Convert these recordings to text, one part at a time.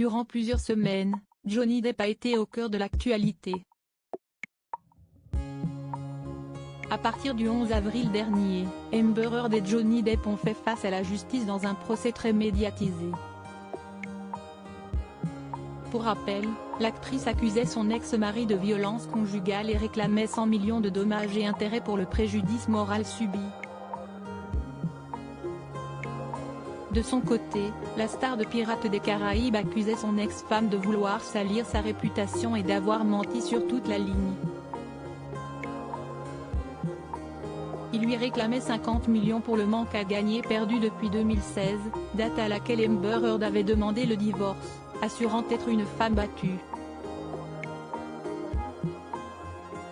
Durant plusieurs semaines, Johnny Depp a été au cœur de l'actualité. À partir du 11 avril dernier, Amber Heard et Johnny Depp ont fait face à la justice dans un procès très médiatisé. Pour rappel, l'actrice accusait son ex-mari de violence conjugale et réclamait 100 millions de dommages et intérêts pour le préjudice moral subi. De son côté, la star de Pirates des Caraïbes accusait son ex-femme de vouloir salir sa réputation et d'avoir menti sur toute la ligne. Il lui réclamait 50 millions pour le manque à gagner perdu depuis 2016, date à laquelle Amber Heard avait demandé le divorce, assurant être une femme battue.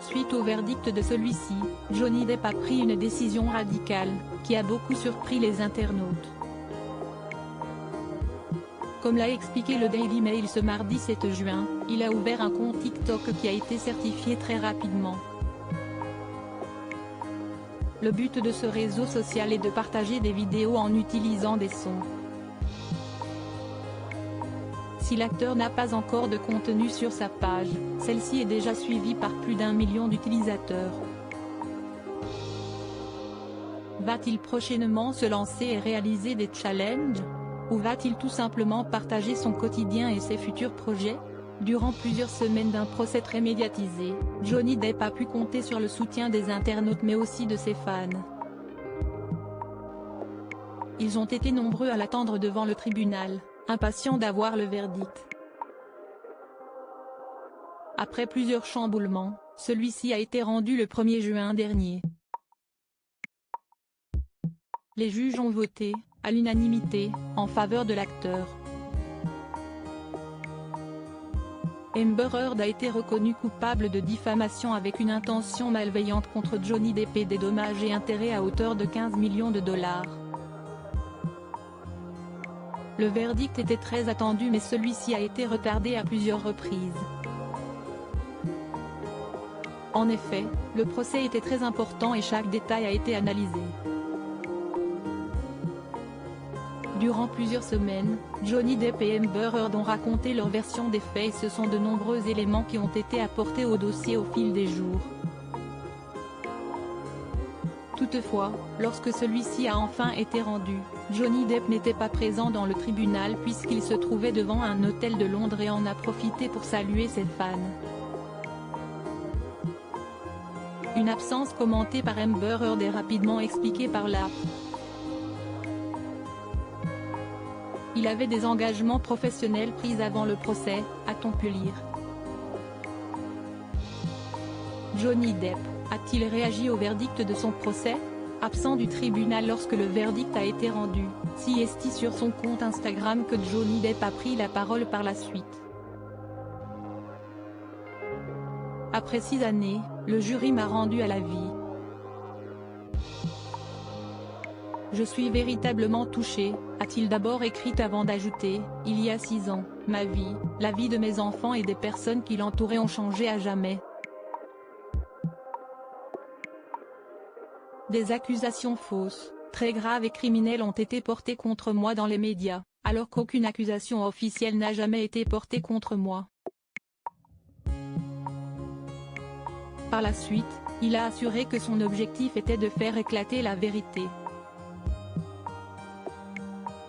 Suite au verdict de celui-ci, Johnny Depp a pris une décision radicale, qui a beaucoup surpris les internautes. Comme l'a expliqué le Daily Mail ce mardi 7 juin, il a ouvert un compte TikTok qui a été certifié très rapidement. Le but de ce réseau social est de partager des vidéos en utilisant des sons. Si l'acteur n'a pas encore de contenu sur sa page, celle-ci est déjà suivie par plus d'1 million d'utilisateurs. Va-t-il prochainement se lancer et réaliser des challenges? Ou va-t-il tout simplement partager son quotidien et ses futurs projets? Durant plusieurs semaines d'un procès très médiatisé, Johnny Depp a pu compter sur le soutien des internautes mais aussi de ses fans. Ils ont été nombreux à l'attendre devant le tribunal, impatients d'avoir le verdict. Après plusieurs chamboulements, celui-ci a été rendu le 1er juin dernier. Les juges ont voté, à l'unanimité, en faveur de l'acteur. Amber Heard a été reconnue coupable de diffamation avec une intention malveillante contre Johnny Depp et des dommages et intérêts à hauteur de 15 millions de dollars. Le verdict était très attendu mais celui-ci a été retardé à plusieurs reprises. En effet, le procès était très important et chaque détail a été analysé. Durant plusieurs semaines, Johnny Depp et Amber Heard ont raconté leur version des faits et ce sont de nombreux éléments qui ont été apportés au dossier au fil des jours. Toutefois, lorsque celui-ci a enfin été rendu, Johnny Depp n'était pas présent dans le tribunal puisqu'il se trouvait devant un hôtel de Londres et en a profité pour saluer ses fans. Une absence commentée par Amber Heard est rapidement expliquée par la Il avait des engagements professionnels pris avant le procès, a-t-on pu lire. Johnny Depp, a-t-il réagi au verdict de son procès? Absent du tribunal lorsque le verdict a été rendu, si est-il sur son compte Instagram que Johnny Depp a pris la parole par la suite. Après 6 années, le jury m'a rendu à la vie. Je suis véritablement touché, a-t-il d'abord écrit avant d'ajouter, il y a 6 ans, ma vie, la vie de mes enfants et des personnes qui l'entouraient ont changé à jamais. Des accusations fausses, très graves et criminelles ont été portées contre moi dans les médias, alors qu'aucune accusation officielle n'a jamais été portée contre moi. Par la suite, il a assuré que son objectif était de faire éclater la vérité.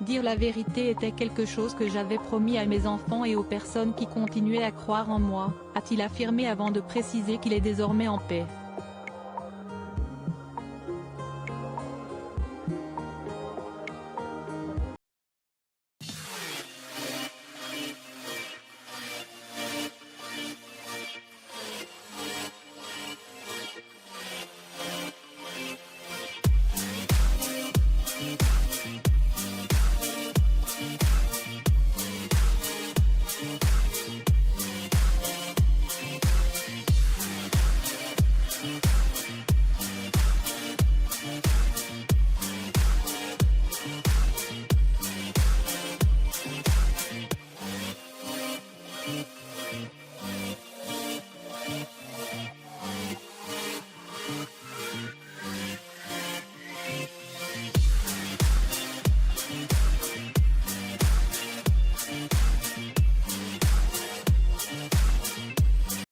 Dire la vérité était quelque chose que j'avais promis à mes enfants et aux personnes qui continuaient à croire en moi, a-t-il affirmé avant de préciser qu'il est désormais en paix.